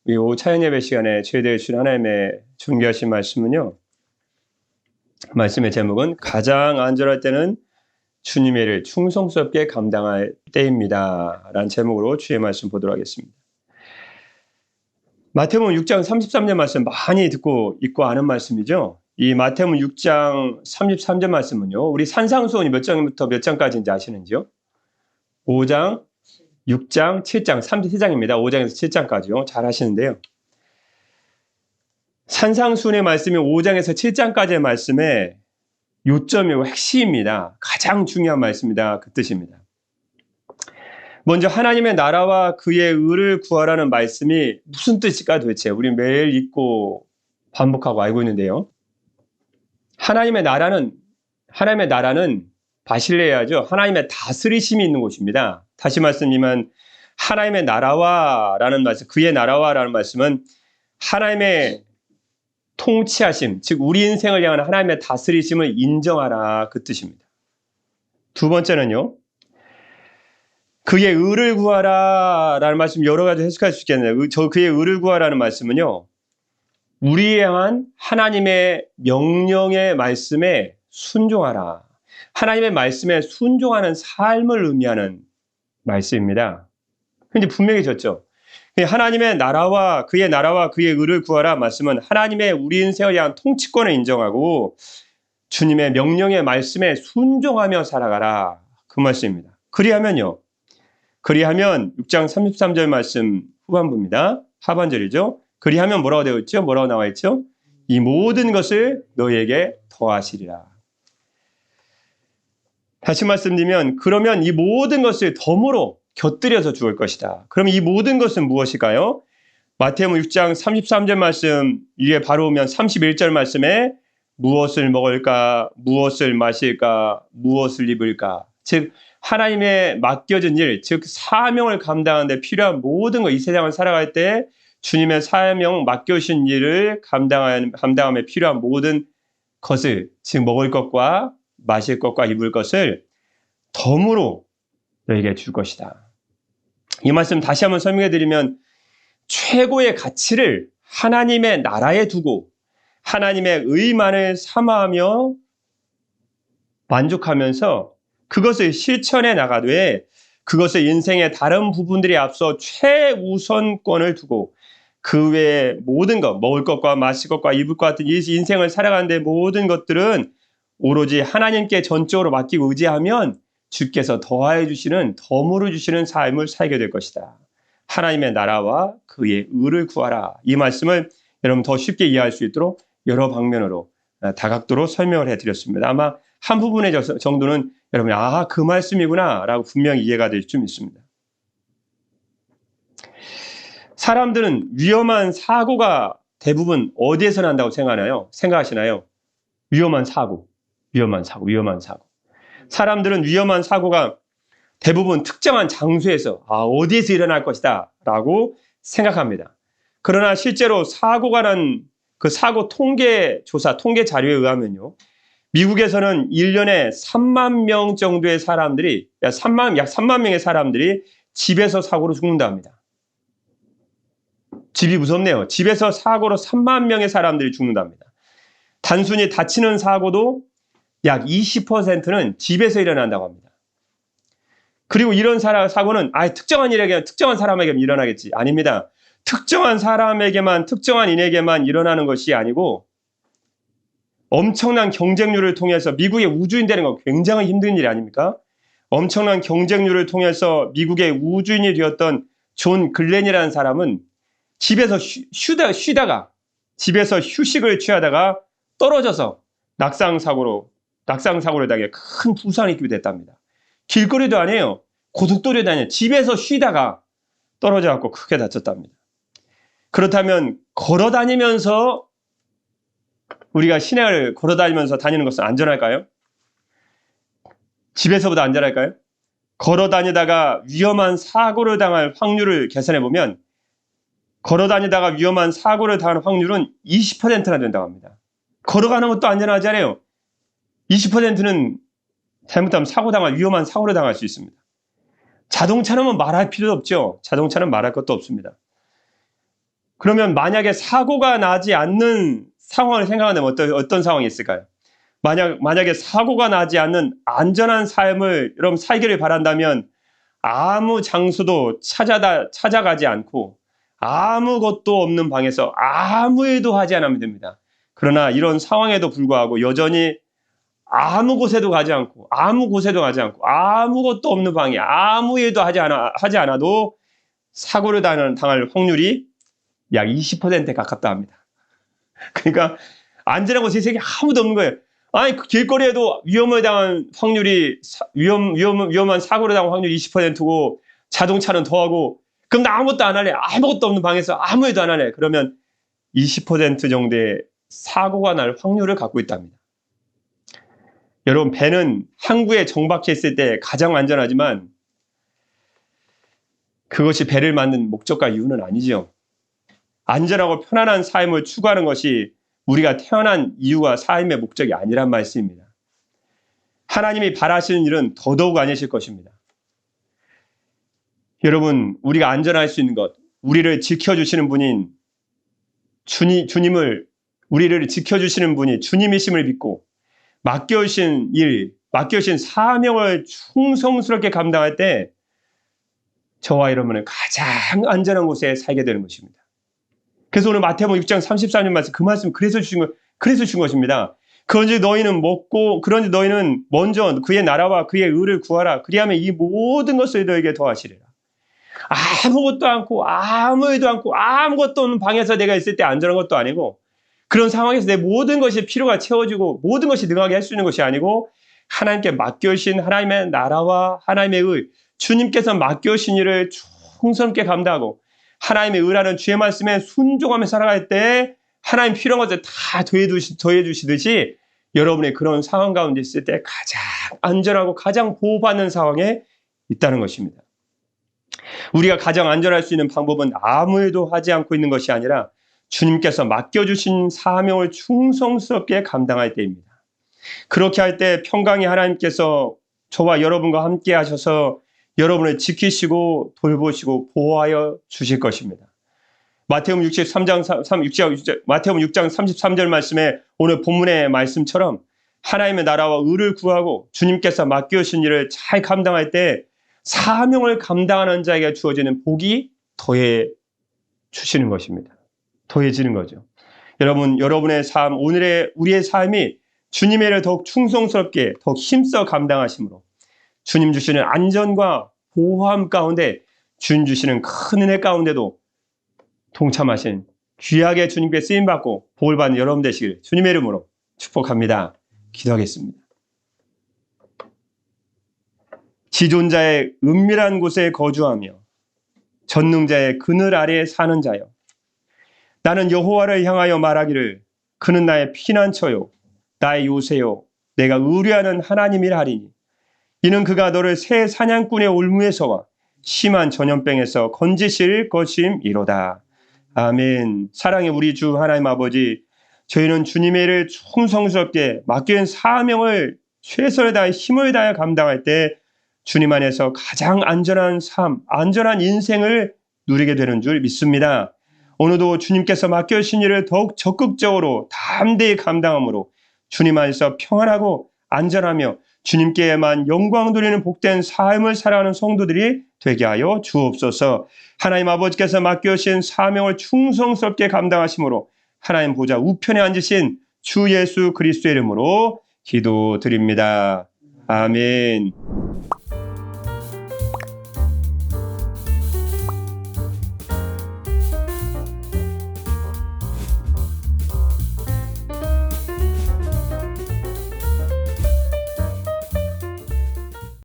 이 오후 차연 예배 시간에 저희들 주신 하나님의 존귀하신 말씀은요. 말씀의 제목은 가장 안전할 때는 주님의 일을 충성스럽게 감당할 때입니다. 라는 제목으로 주의 말씀 보도록 하겠습니다. 마태복음 6장 33절 말씀 많이 듣고 있고 아는 말씀이죠. 이 마태복음 6장 33절 말씀은요. 우리 산상수훈이 몇 장부터 몇 장까지인지 아시는지요? 5장, 6장, 7장, 3장입니다. 5장에서 7장까지요. 잘 하시는데요. 산상수훈의 말씀이 5장에서 7장까지의 말씀의 요점이고 핵심입니다. 가장 중요한 말씀이다. 그 뜻입니다. 먼저 하나님의 나라와 그의 의를 구하라는 말씀이 무슨 뜻일까 도대체 우리 매일 읽고 반복하고 알고 있는데요. 하나님의 나라는 바실레아죠. 하나님의 다스리심이 있는 곳입니다. 다시 말씀드리면 하나님의 나라와라는 말씀, 그의 나라와라는 말씀은 하나님의 통치하심, 즉 우리 인생을 향한 하나님의 다스리심을 인정하라 그 뜻입니다. 두 번째는요. 그의 의를 구하라라는 말씀 여러 가지 해석할 수 있겠네요. 그의 의를 구하라는 말씀은요. 우리에 향한 하나님의 명령의 말씀에 순종하라. 하나님의 말씀에 순종하는 삶을 의미하는 말씀입니다. 근데 분명히 졌죠. 하나님의 나라와 그의 의를 구하라 말씀은 하나님의 우리 인생을 향한 통치권을 인정하고 주님의 명령의 말씀에 순종하며 살아가라. 그 말씀입니다. 그리하면 6장 33절 말씀 후반부입니다. 하반절이죠. 그리하면 뭐라고 되어 있죠? 뭐라고 나와 있죠? 이 모든 것을 너희에게 더하시리라. 다시 말씀드리면 그러면 이 모든 것을 덤으로 곁들여서 주을 것이다. 그럼 이 모든 것은 무엇일까요? 마태복음 6장 33절 말씀 위에 바로 오면 31절 말씀에 무엇을 먹을까, 무엇을 마실까, 무엇을 입을까. 즉 하나님의 맡겨진 일, 즉 사명을 감당하는 데 필요한 모든 것, 이 세상을 살아갈 때 주님의 사명 맡겨주신 일을 감당함에 필요한 모든 것을, 즉 먹을 것과 마실 것과 입을 것을 덤으로 너에게 줄 것이다. 이 말씀 다시 한번 설명해 드리면 최고의 가치를 하나님의 나라에 두고 하나님의 의만을 삼아하며 만족하면서 그것을 실천해 나가되 그것을 인생의 다른 부분들에 앞서 최우선권을 두고 그 외의 모든 것, 먹을 것과 마실 것과 입을 것 같은 이 인생을 살아가는데 모든 것들은 오로지 하나님께 전적으로 맡기고 의지하면 주께서 더하여 주시는, 덤으로 주시는 삶을 살게 될 것이다. 하나님의 나라와 그의 의를 구하라. 이 말씀을 여러분 더 쉽게 이해할 수 있도록 여러 방면으로 다각도로 설명을 해드렸습니다. 아마 한 부분의 정도는 여러분이 그 말씀이구나 라고 분명히 이해가 될 수 있습니다. 사람들은 위험한 사고가 대부분 어디에서 난다고 생각하시나요? 위험한 사고. 사람들은 위험한 사고가 대부분 특정한 장소에서 어디에서 일어날 것이다 라고 생각합니다. 그러나 실제로 사고가 난 그 사고 통계 자료에 의하면요. 미국에서는 1년에 3만 명 정도의 사람들이 약 3만 명의 사람들이 집에서 사고로 죽는다 합니다. 집이 무섭네요. 집에서 사고로 3만 명의 사람들이 죽는답니다. 단순히 다치는 사고도 약 20%는 집에서 일어난다고 합니다. 그리고 이런 사고는 특정한 사람에게만 일어나겠지. 아닙니다. 특정한 사람에게만, 특정한 인에게만 일어나는 것이 아니고 엄청난 경쟁률을 통해서 미국의 우주인 되는 건 굉장히 힘든 일이 아닙니까? 엄청난 경쟁률을 통해서 미국의 우주인이 되었던 존 글렌이라는 사람은 집에서 쉬다가 집에서 휴식을 취하다가 떨어져서 낙상사고를 당해 큰 부상을 입게 됐답니다. 길거리도 아니에요. 고속도로도 아니에요. 집에서 쉬다가 떨어져갖고 크게 다쳤답니다. 그렇다면 걸어다니면서 우리가 시내를 걸어다니면서 다니는 것은 안전할까요? 집에서보다 안전할까요? 걸어다니다가 위험한 사고를 당할 확률을 계산해보면 걸어다니다가 위험한 사고를 당할 확률은 20%나 된다고 합니다. 걸어가는 것도 안전하지 않아요. 20%는 잘못하면 위험한 사고를 당할 수 있습니다. 자동차는 말할 필요도 없죠. 자동차는 말할 것도 없습니다. 그러면 만약에 사고가 나지 않는 상황을 생각한다면 어떤 상황이 있을까요? 만약에 사고가 나지 않는 안전한 삶을 여러분 살기를 바란다면 아무 장소도 찾아가지 않고 아무것도 없는 방에서 아무 일도 하지 않으면 됩니다. 그러나 이런 상황에도 불구하고 여전히 아무 곳에도 가지 않고 아무것도 없는 방에 아무 일도 하지 않아도 사고를 당할 확률이 약 20%에 가깝다 합니다. 그러니까 안전한 곳에 세상에 아무도 없는 거예요. 아니 그 길거리에도 위험한 사고를 당할 확률이 20%고 자동차는 더하고 그럼 나 아무것도 안 할래. 아무것도 없는 방에서 아무 일도 안 할래. 그러면 20% 정도의 사고가 날 확률을 갖고 있답니다. 여러분 배는 항구에 정박해 있을 때 가장 안전하지만 그것이 배를 만든 목적과 이유는 아니죠. 안전하고 편안한 삶을 추구하는 것이 우리가 태어난 이유와 삶의 목적이 아니란 말씀입니다. 하나님이 바라시는 일은 더더욱 아니실 것입니다. 여러분, 우리가 안전할 수 있는 것, 우리를 지켜주시는 분인 우리를 지켜주시는 분이 주님이심을 믿고 맡겨주신 사명을 충성스럽게 감당할 때 저와 여러분은 가장 안전한 곳에 살게 되는 것입니다. 그래서 오늘 마태복음 6장 33절 말씀 그 말씀 그래서 주신 것입니다. 그런지 너희는 먼저 그의 나라와 그의 의를 구하라. 그리하면 이 모든 것을 너에게 더하시리라. 아무것도 않고 아무 일도 않고 아무것도 없는 방에서 내가 있을 때 안전한 것도 아니고 그런 상황에서 내 모든 것이 필요가 채워지고 모든 것이 능하게 할 수 있는 것이 아니고 하나님께 맡겨주신 하나님의 나라와 하나님의 의 주님께서 맡겨주신 일을 충성스럽게 감당하고 하나님의 의라는 주의 말씀에 순종하며 살아갈 때 하나님 필요한 것을 다 더해주시듯이 여러분의 그런 상황 가운데 있을 때 가장 안전하고 가장 보호받는 상황에 있다는 것입니다. 우리가 가장 안전할 수 있는 방법은 아무 일도 하지 않고 있는 것이 아니라 주님께서 맡겨주신 사명을 충성스럽게 감당할 때입니다. 그렇게 할 때 평강이 하나님께서 저와 여러분과 함께 하셔서 여러분을 지키시고 돌보시고 보호하여 주실 것입니다. 마태복음 6장 33절 말씀에 오늘 본문의 말씀처럼 하나님의 나라와 의를 구하고 주님께서 맡겨주신 일을 잘 감당할 때 사명을 감당하는 자에게 주어지는 복이 더해 주시는 것입니다. 더해지는 거죠. 여러분의 삶, 우리의 삶이 주님의 일을 더욱 충성스럽게 더욱 힘써 감당하심으로 주님 주시는 안전과 보호함 가운데 주님 주시는 큰 은혜 가운데도 동참하신 귀하게 주님께 쓰임받고 복을 받는 여러분 되시길 주님의 이름으로 축복합니다. 기도하겠습니다. 지존자의 은밀한 곳에 거주하며 전능자의 그늘 아래에 사는 자여, 나는 여호와를 향하여 말하기를 그는 나의 피난처요 나의 요새요 내가 의뢰하는 하나님이라 하리니 이는 그가 너를 새 사냥꾼의 올무에서와 심한 전염병에서 건지실 것임이로다. 아멘. 사랑의 우리 주 하나님 아버지, 저희는 주님의 일을 충성스럽게 맡겨진 사명을 최선을 다해 힘을 다해 감당할 때 주님 안에서 가장 안전한 삶, 안전한 인생을 누리게 되는 줄 믿습니다. 오늘도 주님께서 맡겨주신 일을 더욱 적극적으로 담대히 감당함으로 주님 안에서 평안하고 안전하며 주님께만 영광 돌리는 복된 삶을 살아가는 성도들이 되게 하여 주옵소서. 하나님 아버지께서 맡겨주신 사명을 충성스럽게 감당하심으로 하나님 보좌 우편에 앉으신 주 예수 그리스도의 이름으로 기도드립니다. 아멘.